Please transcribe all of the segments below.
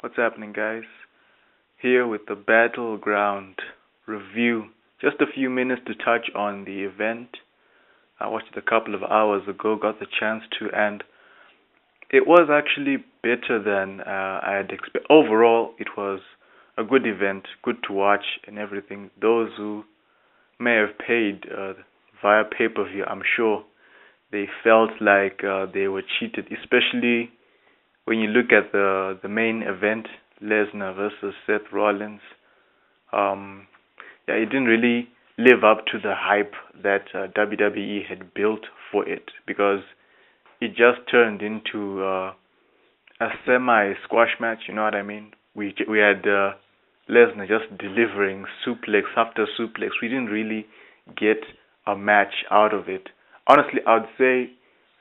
What's happening, guys? Here with the Battleground review. Just a few minutes to touch on the event. I watched it a couple of hours ago, got the chance to, and it was actually better than I had expected. Overall, it was a good event, good to watch and everything. Those who may have paid via pay-per-view, I'm sure they felt like they were cheated, especially when you look at the main event, Lesnar versus Seth Rollins. It didn't really live up to the hype that WWE had built for it, because it just turned into a semi-squash match. You know what I mean? We had Lesnar just delivering suplex after suplex. We didn't really get a match out of it. Honestly, I would say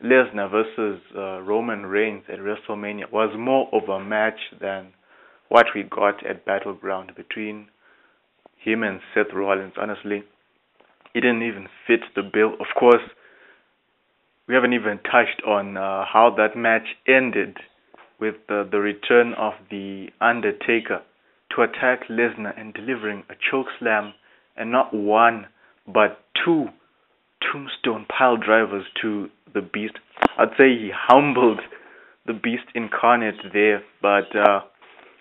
Lesnar versus Roman Reigns at WrestleMania was more of a match than what we got at Battleground between him and Seth Rollins. Honestly, it didn't even fit the bill. Of course, we haven't even touched on how that match ended with the return of The Undertaker to attack Lesnar and delivering a choke slam, and not one, but two tombstone pile drivers to the Beast. I'd say he humbled the Beast incarnate there, but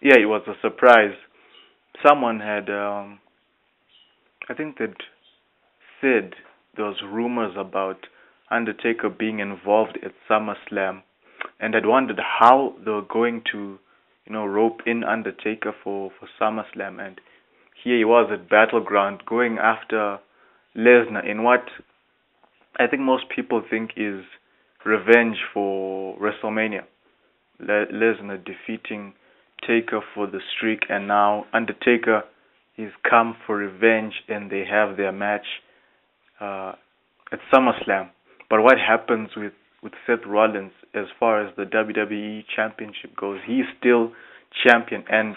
it was a surprise. Someone had, I think they'd said there was rumors about Undertaker being involved at SummerSlam, and I'd wondered how they were going to, rope in Undertaker for SummerSlam, and here he was at Battleground going after Lesnar in what I think most people think is revenge for WrestleMania. Lesnar defeating Taker for the streak, and now Undertaker is come for revenge, and they have their match at SummerSlam. But what happens with Seth Rollins as far as the WWE Championship goes? He's still champion, and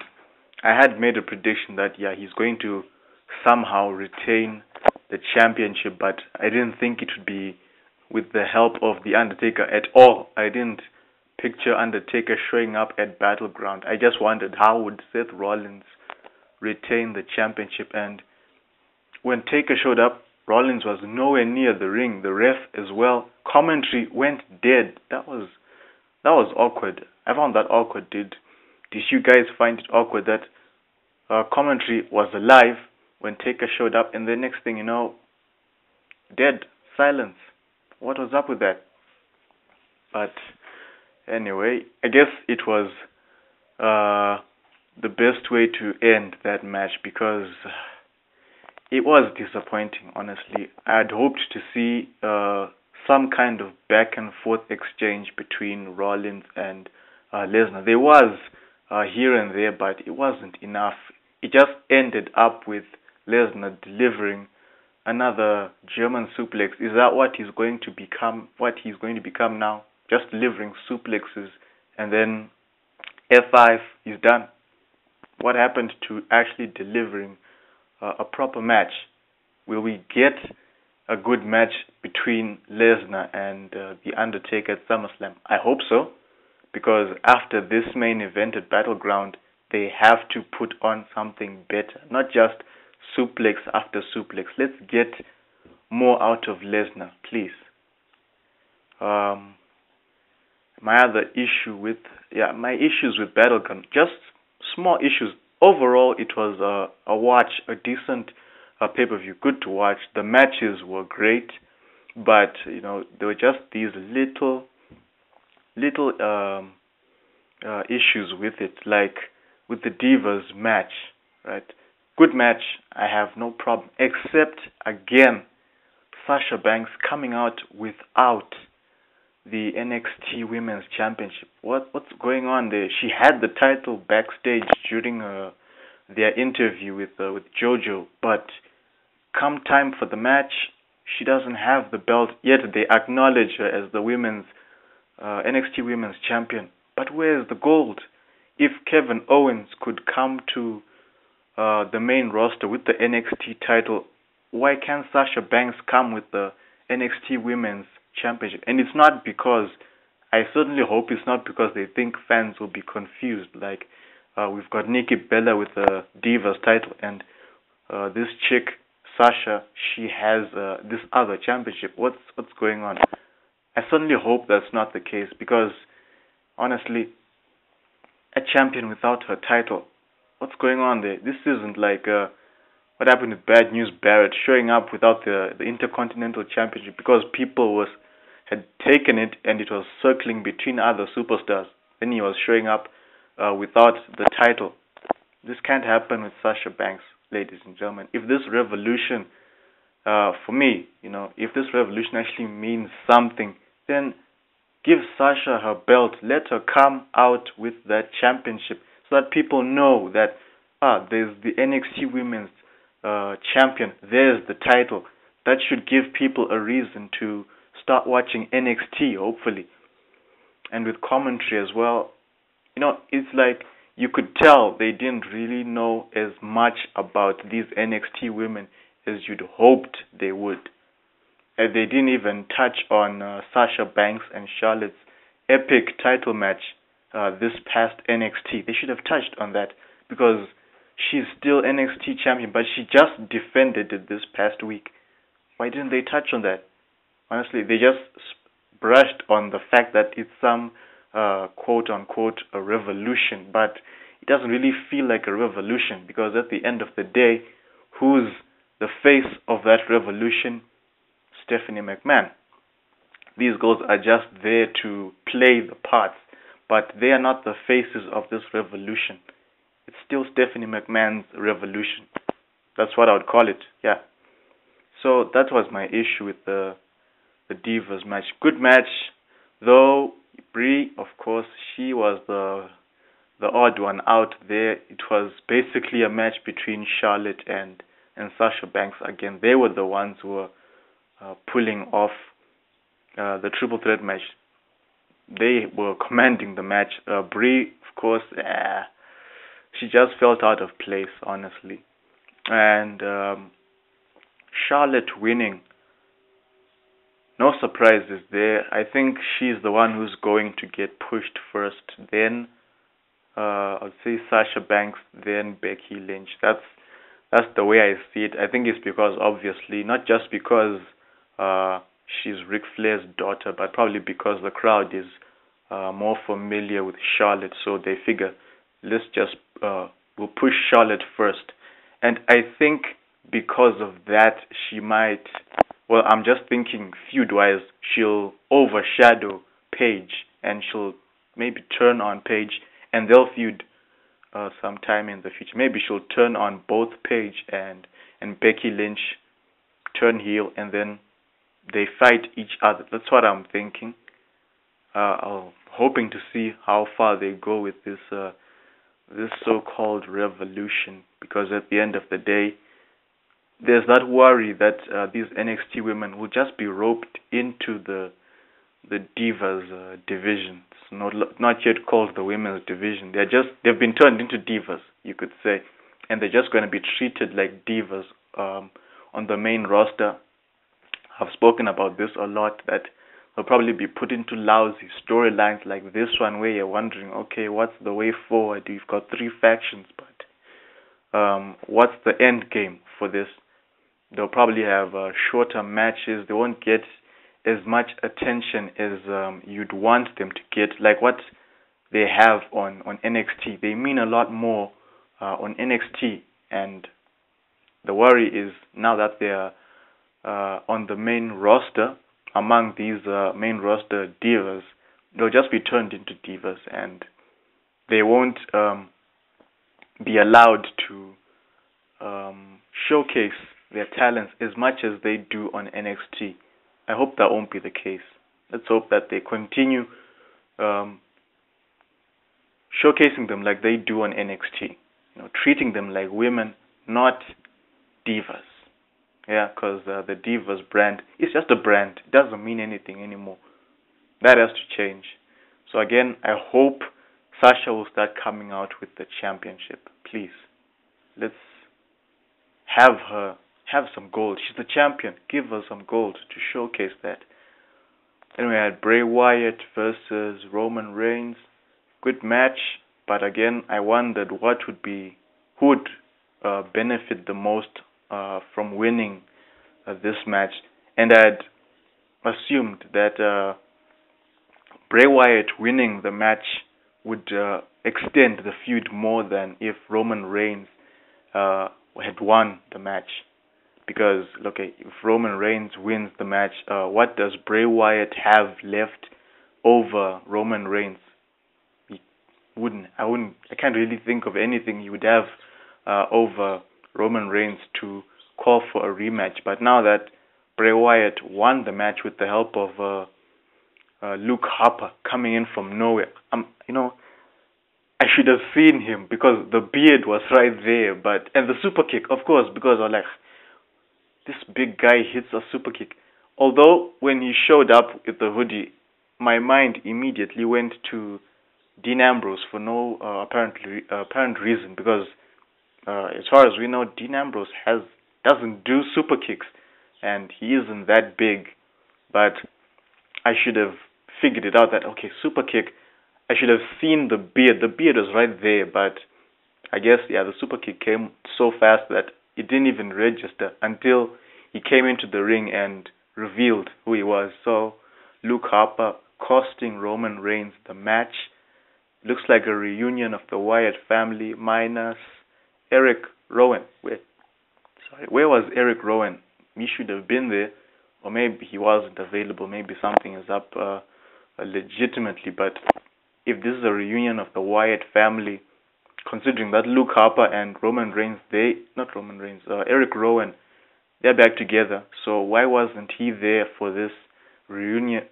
I had made a prediction that he's going to somehow retain the championship, but I didn't think it would be with the help of The Undertaker at all. I didn't picture Undertaker showing up at Battleground. I just wondered how would Seth Rollins retain the championship, and when Taker showed up, Rollins was nowhere near the ring. The ref as well. Commentary went dead. That was awkward. I found that awkward. Did you guys find it awkward that commentary was alive when Taker showed up, and the next thing you know, dead, silence? What was up with that? But anyway, I guess it was the best way to end that match, because it was disappointing, honestly. I'd hoped to see some kind of back and forth exchange between Rollins and Lesnar. There was here and there, but it wasn't enough. It just ended up with Lesnar delivering another German suplex. Is that what he's going to become? What he's going to become now? Just delivering suplexes, and then F5 is done. What happened to actually delivering a proper match? Will we get a good match between Lesnar and The Undertaker at SummerSlam? I hope so, because after this main event at Battleground, they have to put on something better, not just suplex after suplex. Let's get more out of Lesnar, please. My issues with Battleground, just small issues. Overall, it was a decent pay-per-view, good to watch. The matches were great, but there were just these little issues with it, like with the Divas match, right? Good match, I have no problem, except again, Sasha Banks coming out without the NXT Women's Championship. What's going on there? She had the title backstage during their interview with JoJo, but come time for the match, she doesn't have the belt yet. They acknowledge her as the NXT Women's Champion, but where's the gold? If Kevin Owens could come to the main roster with the NXT title, why can't Sasha Banks come with the NXT Women's Championship? And it's not because, I certainly hope it's not because they think fans will be confused, like We've got Nikki Bella with the Divas title, and this chick Sasha, she has this other championship. What's going on? I certainly hope that's not the case, because honestly, a champion without her title, what's going on there? This isn't like what happened with Bad News Barrett showing up without the Intercontinental Championship, because people had taken it and it was circling between other superstars. Then he was showing up without the title. This can't happen with Sasha Banks, ladies and gentlemen. If this revolution, for me, if this revolution actually means something, then give Sasha her belt. Let her come out with that championship so that people know that there's the NXT Women's Champion. There's the title. That should give people a reason to start watching NXT, hopefully. And with commentary as well, it's like you could tell they didn't really know as much about these NXT women as you'd hoped they would. And they didn't even touch on Sasha Banks and Charlotte's epic title match this past NXT. They should have touched on that, because she's still NXT champion, but she just defended it this past week. Why didn't they touch on that? Honestly, they just brushed on the fact that it's some quote-unquote a revolution, but it doesn't really feel like a revolution, because at the end of the day, who's the face of that revolution? Stephanie McMahon. These girls are just there to play the parts, but they are not the faces of this revolution. It's still Stephanie McMahon's revolution. That's what I would call it, yeah. So that was my issue with the Divas match. Good match, though. Brie, of course, she was the odd one out there. It was basically a match between Charlotte and Sasha Banks. Again, they were the ones who were pulling off the triple threat match. They were commanding the match. Brie, of course, she just felt out of place, honestly. And Charlotte winning, no surprises there. I think she's the one who's going to get pushed first. Then I'd say Sasha Banks, then Becky Lynch. That's the way I see it. I think it's because, obviously, not just because she's Ric Flair's daughter, but probably because the crowd is more familiar with Charlotte, so they figure, let's just we'll push Charlotte first. And I think because of that, she might, well, I'm just thinking feud-wise, she'll overshadow Paige, and she'll maybe turn on Paige, and they'll feud sometime in the future. Maybe she'll turn on both Paige and Becky Lynch, turn heel, and then they fight each other. That's what I'm thinking. I'm hoping to see how far they go with this so-called revolution, because at the end of the day, there's that worry that these NXT women will just be roped into the Divas division. It's not yet called the women's division. They've been turned into divas, you could say, and they're just going to be treated like divas on the main roster. I've spoken about this a lot, that they'll probably be put into lousy storylines like this one, where you're wondering, okay, what's the way forward? You've got 3 factions, but what's the end game for this? They'll probably have shorter matches. They won't get as much attention as you'd want them to get, like what they have on NXT. They mean a lot more on NXT, and the worry is now that they're on the main roster, among these main roster divas, they'll just be turned into divas, and they won't be allowed to showcase their talents as much as they do on NXT. I hope that won't be the case. Let's hope that they continue showcasing them like they do on NXT. Treating them like women, not divas. Yeah, because the Divas brand is just a brand. It doesn't mean anything anymore. That has to change. So again, I hope Sasha will start coming out with the championship. Please, let's have her have some gold. She's the champion. Give her some gold to showcase that. Then we had Bray Wyatt versus Roman Reigns. Good match. But again, I wondered who would benefit the most from winning this match, and I'd assumed that Bray Wyatt winning the match would extend the feud more than if Roman Reigns had won the match. Because, okay, if Roman Reigns wins the match, what does Bray Wyatt have left over Roman Reigns? He I can't really think of anything he would have over Roman Reigns to call for a rematch. But now that Bray Wyatt won the match with the help of Luke Harper coming in from nowhere, I should have seen him because the beard was right there. And the super kick, of course, because I was like, this big guy hits a super kick. Although when he showed up with the hoodie, my mind immediately went to Dean Ambrose for no apparent reason, because as far as we know, Dean Ambrose doesn't do super kicks, and he isn't that big. But I should have figured it out that, okay, super kick, I should have seen the beard. The beard was right there, but I guess, the super kick came so fast that it didn't even register until he came into the ring and revealed who he was. So Luke Harper costing Roman Reigns the match. Looks like a reunion of the Wyatt family minus Eric Rowan. Where was Eric Rowan? He should have been there, or maybe he wasn't available. Maybe something is up legitimately. But if this is a reunion of the Wyatt family, considering that Luke Harper and Eric Rowan, they're back together. So why wasn't he there for this reunion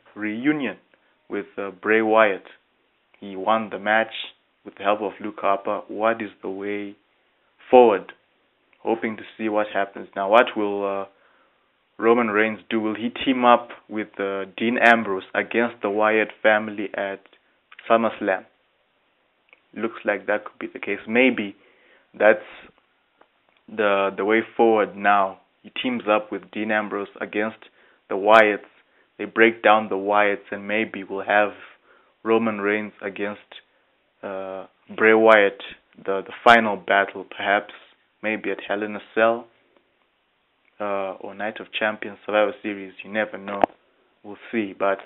with Bray Wyatt? He won the match with the help of Luke Harper. What is the way forward? Hoping to see what happens. Now, what will Roman Reigns do? Will he team up with Dean Ambrose against the Wyatt family at SummerSlam? Looks like that could be the case. Maybe that's the way forward now. He teams up with Dean Ambrose against the Wyatts. They break down the Wyatts, and maybe we'll have Roman Reigns against Bray Wyatt, the final battle, perhaps, maybe at Hell in a Cell or Night of Champions, Survivor Series. You never know. We'll see. But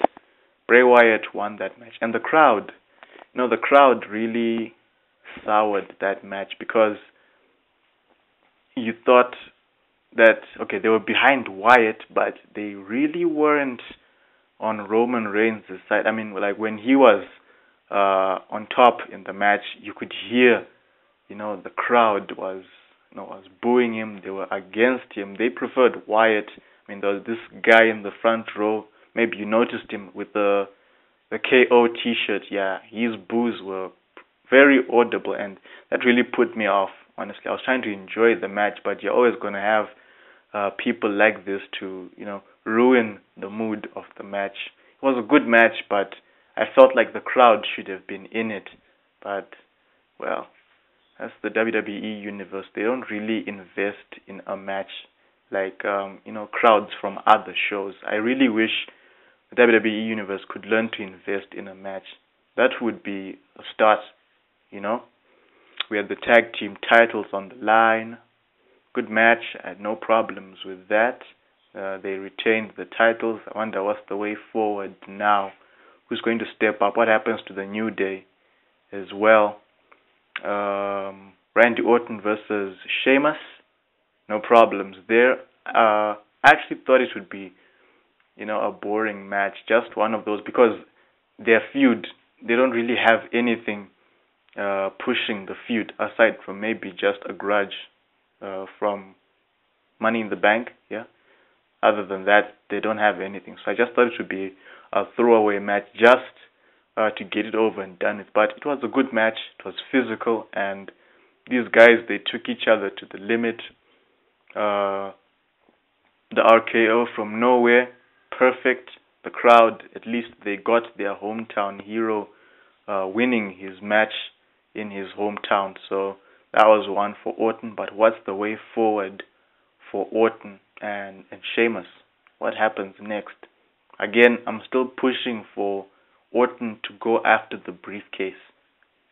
Bray Wyatt won that match. And the crowd, the crowd really soured that match, because you thought that, okay, they were behind Wyatt, but they really weren't on Roman Reigns' side. I mean, like when he was on top in the match, you could hear, the crowd was booing him. They were against him. They preferred Wyatt. I mean, there was this guy in the front row. Maybe you noticed him with the KO T-shirt. Yeah, his boos were very audible, and that really put me off. Honestly, I was trying to enjoy the match, but you're always going to have people like this to, ruin the mood of the match. It was a good match, but I felt like the crowd should have been in it. But, well, that's the WWE universe. They don't really invest in a match like, crowds from other shows. I really wish the WWE universe could learn to invest in a match. That would be a start, We had the tag team titles on the line. Good match. I had no problems with that. They retained the titles. I wonder what's the way forward now. Who's going to step up? What happens to the New Day as well? Randy Orton versus Sheamus. No problems there. I actually thought it would be, a boring match. Just one of those, because their feud, they don't really have anything pushing the feud aside from maybe just a grudge from Money in the Bank. Yeah. Other than that, they don't have anything. So I just thought it would be a throwaway match just to get it over and done with. But it was a good match. It was physical, and these guys, they took each other to the limit. The RKO from nowhere, perfect. The crowd, at least they got their hometown hero winning his match in his hometown. So that was one for Orton. But what's the way forward for Orton and Sheamus? What happens next? Again, I'm still pushing for Orton to go after the briefcase.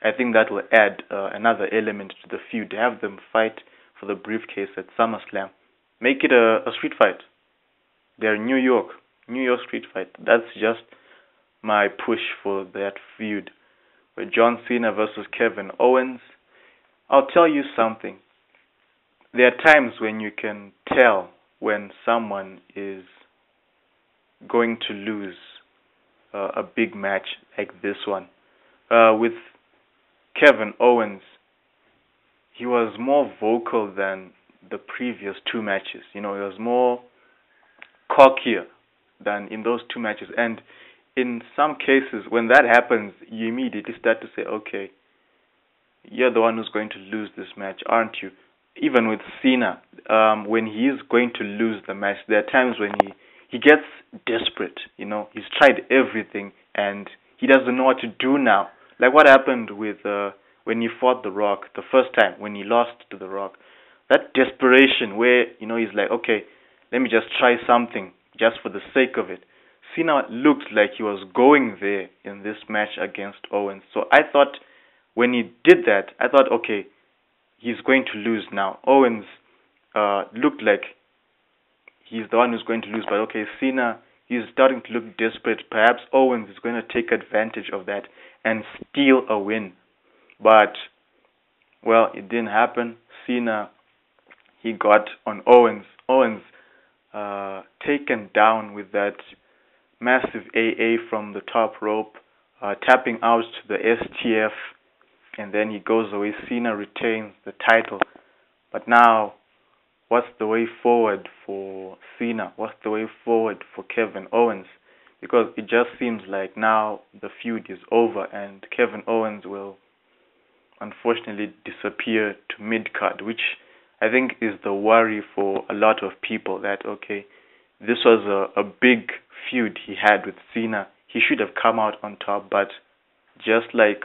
I think that will add another element to the feud. Have them fight for the briefcase at SummerSlam. Make it a street fight. They're New York street fight. That's just my push for that feud. With John Cena versus Kevin Owens, I'll tell you something. There are times when you can tell when someone is going to lose a big match like this one. With Kevin Owens, he was more vocal than the previous two matches. He was more cockier than in those two matches. And in some cases, when that happens, you immediately start to say, okay, you're the one who's going to lose this match, aren't you? Even with Cena, when he is going to lose the match, there are times when he gets desperate. He's tried everything and he doesn't know what to do now. Like what happened with when he fought The Rock the first time, when he lost to The Rock. That desperation where, he's like, okay, let me just try something just for the sake of it. Cena looked like he was going there in this match against Owens. So I thought when he did that, I thought, okay, he's going to lose now. Owens looked like he's the one who's going to lose. But okay, Cena, he's starting to look desperate. Perhaps Owens is going to take advantage of that and steal a win. But, well, it didn't happen. Cena, he got on Owens. Owens taken down with that massive AA from the top rope, tapping out to the STF, and then he goes away. Cena retains the title. But now, what's the way forward for Cena? What's the way forward for Kevin Owens? Because it just seems like now the feud is over and Kevin Owens will unfortunately disappear to mid-card, which I think is the worry for a lot of people that, okay, this was a big feud he had with Cena. He should have come out on top, but just like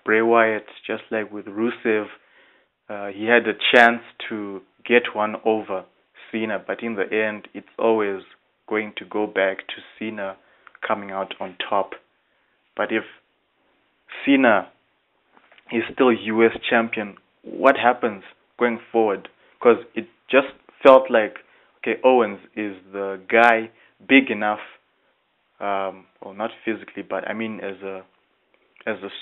Bray Wyatt, just like with Rusev, he had a chance to get one over Cena, but in the end, it's always going to go back to Cena coming out on top. But if Cena is still US champion, what happens going forward? Because it just felt like, okay, Owens is the guy big enough, well, not physically, but I mean as a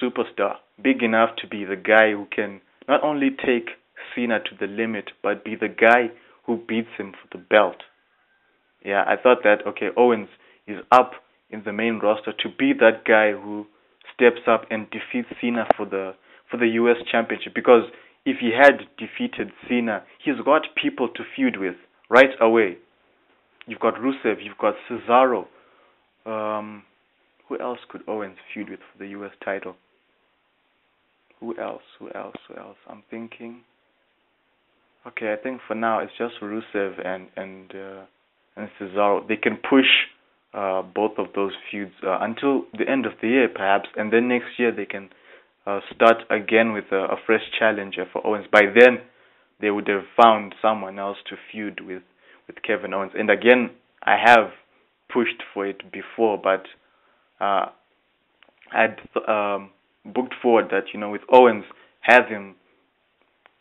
superstar, big enough to be the guy who can not only take Cena to the limit, but be the guy who beats him for the belt. Yeah, I thought that, okay, Owens is up in the main roster to be that guy who steps up and defeats Cena for the US Championship. Because if he had defeated Cena, he's got people to feud with right away. You've got Rusev, you've got Cesaro. Who else could Owens feud with for the US title? Who else? I'm thinking. Okay, I think for now it's just Rusev and Cesaro. They can push both of those feuds until the end of the year, perhaps, and then next year they can start again with a fresh challenger for Owens. By then, they would have found someone else to feud with Kevin Owens. And again, I have pushed for it before, but I'd booked forward that, with Owens, have him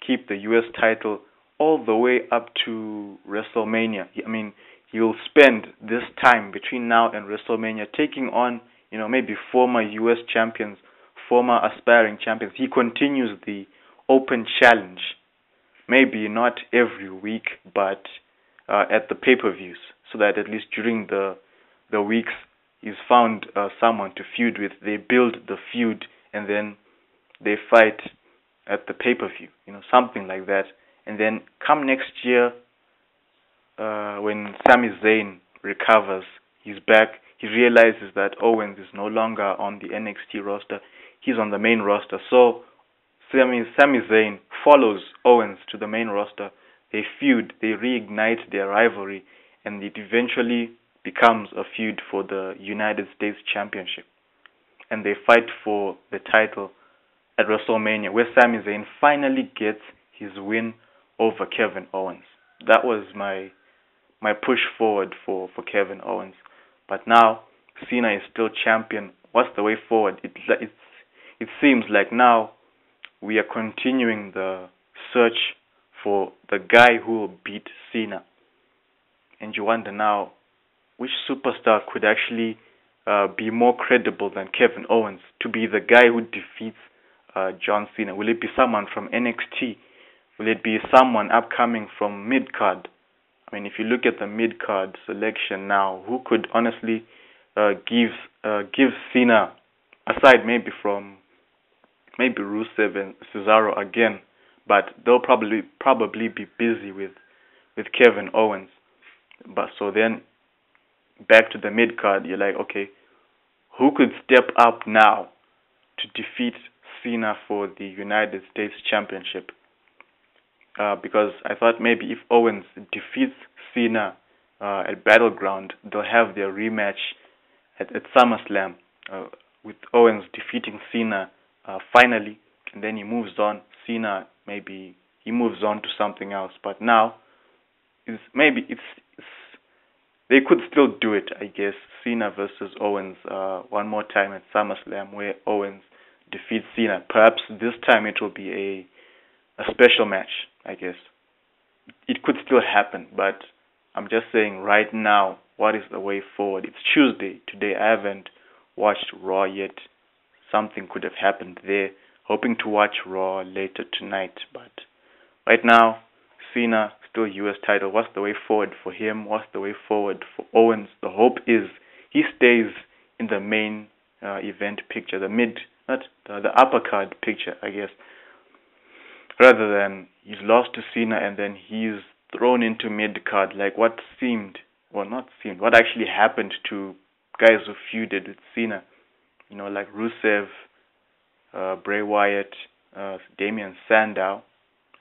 keep the US title all the way up to WrestleMania. I mean, he'll spend this time between now and WrestleMania taking on, maybe former US champions, former aspiring champions. He continues the open challenge. Maybe not every week, but at the pay-per-views, so that at least during the weeks he's found someone to feud with. They build the feud and then they fight at the pay-per-view, something like that. And then come next year, when Sami Zayn recovers, he's back, he realizes that Owens is no longer on the NXT roster, he's on the main roster. So Sami Zayn follows Owens to the main roster. They feud, they reignite their rivalry, and it eventually becomes a feud for the United States Championship. And they fight for the title at WrestleMania, where Sami Zayn finally gets his win over Kevin Owens. That was my push forward for Kevin Owens. But now Cena is still champion. What's the way forward? It's it seems like now we are continuing the search for the guy who will beat Cena. And you wonder now, which superstar could actually be more credible than Kevin Owens to be the guy who defeats John Cena? Will it be someone from NXT? Will it be someone upcoming from mid-card? I mean, if you look at the mid-card selection now, who could honestly give Cena, aside maybe from Rusev and Cesaro again, but they'll probably be busy with Kevin Owens. But so then back to the mid card, you're like, okay, who could step up now to defeat Cena for the United States Championship? Because I thought maybe if Owens defeats Cena at Battleground, they'll have their rematch at SummerSlam with Owens defeating Cena finally, and then he moves on. Cena, maybe he moves on to something else. But now, they could still do it, I guess. Cena versus Owens one more time at SummerSlam, where Owens defeats Cena. Perhaps this time it will be a special match, I guess. It could still happen, but I'm just saying right now, what is the way forward? It's Tuesday. Today I haven't watched Raw yet. Something could have happened there. Hoping to watch Raw later tonight, but right now, Cena still U.S. title. What's the way forward for him? What's the way forward for Owens? The hope is he stays in the main event picture, the upper card picture, I guess, rather than he's lost to Cena and then he's thrown into mid card, like what actually happened to guys who feuded with Cena, like Rusev, Bray Wyatt, Damian Sandow.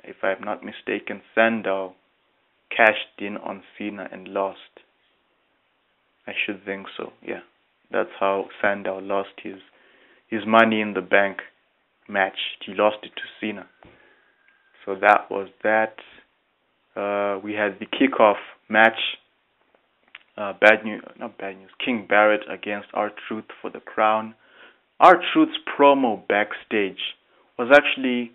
If I'm not mistaken, Sandow cashed in on Cena and lost. I should think so. Yeah, that's how Sandow lost his Money in the Bank match. He lost it to Cena. So that was that. We had the kickoff match. Not bad news. King Barrett against R-Truth for the crown. R-Truth's promo backstage was actually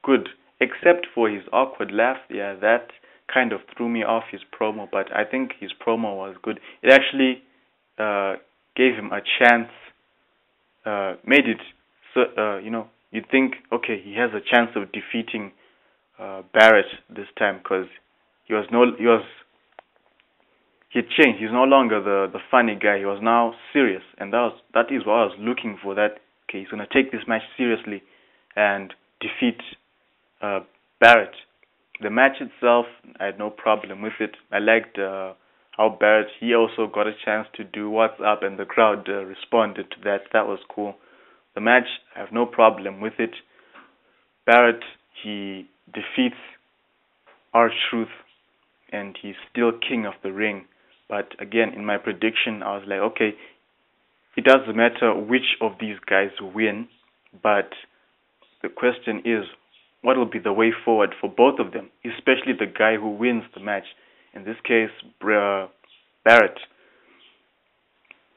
good, except for his awkward laugh. Yeah, that kind of threw me off his promo, but I think his promo was good. It actually gave him a chance, made it so, you'd think, okay, he has a chance of defeating Barrett this time, because he had changed. He's no longer the funny guy. He was now serious, and that is what I was looking for. That okay, he's gonna take this match seriously and defeat Barrett. The match itself, I had no problem with it. I liked how Barrett, he also got a chance to do what's up, and the crowd responded to that. That was cool. The match, I have no problem with it. Barrett, he defeats R-Truth, and he's still king of the ring. But again, in my prediction, I was like, okay, it doesn't matter which of these guys win, but the question is, what will be the way forward for both of them, especially the guy who wins the match? In this case, Barrett.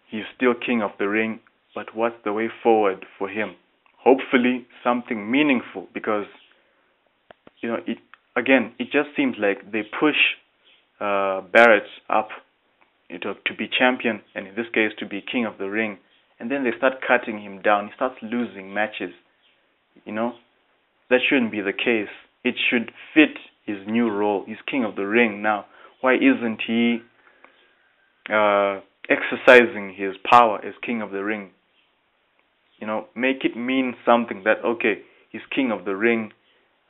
He's still king of the ring, but what's the way forward for him? Hopefully something meaningful, because it just seems like they push Barrett up to be champion, and in this case to be king of the ring, and then they start cutting him down. He starts losing matches. That shouldn't be the case. It should fit his new role. He's king of the ring now. Why isn't he exercising his power as king of the ring? Make it mean something that, okay, he's king of the ring.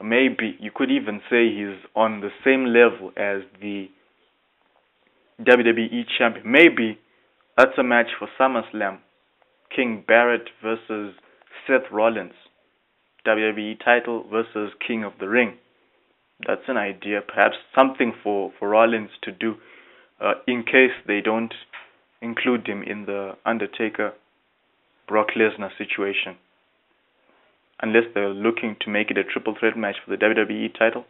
Maybe you could even say he's on the same level as the WWE champion. Maybe that's a match for SummerSlam. King Barrett versus Seth Rollins. WWE title versus King of the Ring. That's an idea. Perhaps something for Rollins to do in case they don't include him in the Undertaker Brock Lesnar situation. Unless they're looking to make it a triple threat match for the WWE title.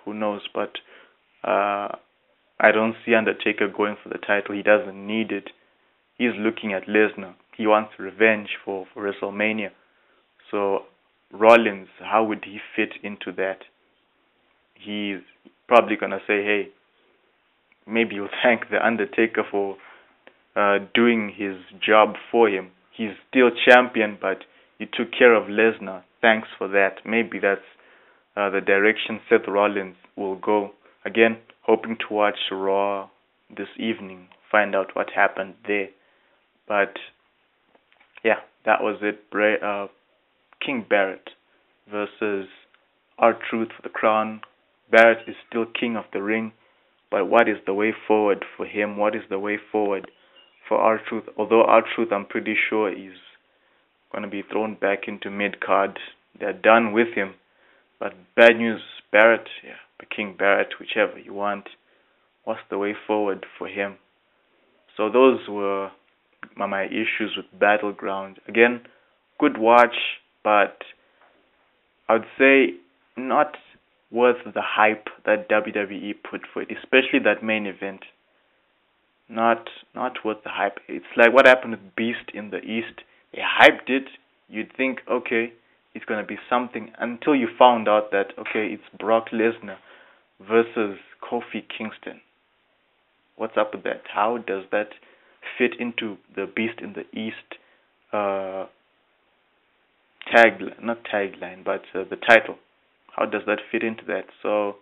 Who knows? But I don't see Undertaker going for the title. He doesn't need it. He's looking at Lesnar. he wants revenge for WrestleMania. So Rollins, how would he fit into that? He's probably gonna say, hey, maybe you'll thank the Undertaker for doing his job for him. He's still champion, but you took care of Lesnar. Thanks for that. Maybe that's the direction Seth Rollins will go. Again, hoping to watch Raw this evening, find out what happened there. But yeah, that was it. King Barrett versus R-Truth for the crown. Barrett is still king of the ring, but what is the way forward for him? What is the way forward for R-Truth? Although R-Truth, I'm pretty sure, is going to be thrown back into mid-card. They're done with him. But bad news, Barrett, King Barrett, whichever you want. What's the way forward for him? So those were my issues with Battleground. Again, good watch, but I would say not worth the hype that WWE put for it, especially that main event. Not worth the hype. It's like what happened with Beast in the East. They hyped it. You'd think, okay, it's gonna be something, until you found out that, okay, it's Brock Lesnar versus Kofi Kingston. What's up with that? How does that fit into the Beast in the East tagline, but the title? How does that fit into that? So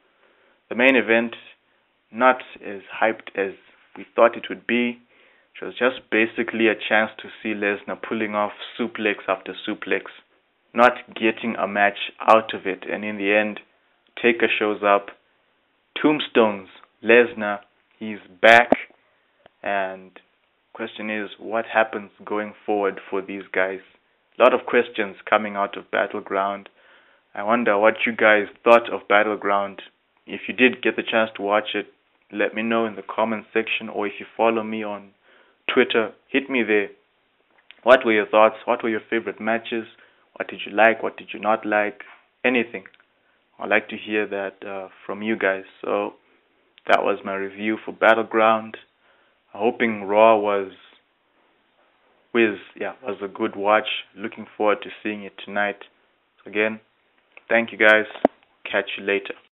the main event, not as hyped as we thought it would be. It was just basically a chance to see Lesnar pulling off suplex after suplex, not getting a match out of it. And in the end, Taker shows up, tombstones Lesnar, he's back, and question is, what happens going forward for these guys? A lot of questions coming out of Battleground. I wonder what you guys thought of Battleground. If you did get the chance to watch it, let me know in the comment section, or if you follow me on Twitter, hit me there. What were your thoughts? What were your favorite matches? What did you like? What did you not like? Anything. I'd like to hear that from you guys. So that was my review for Battleground. Hoping Raw was a good watch. Looking forward to seeing it tonight. So again, thank you guys. Catch you later.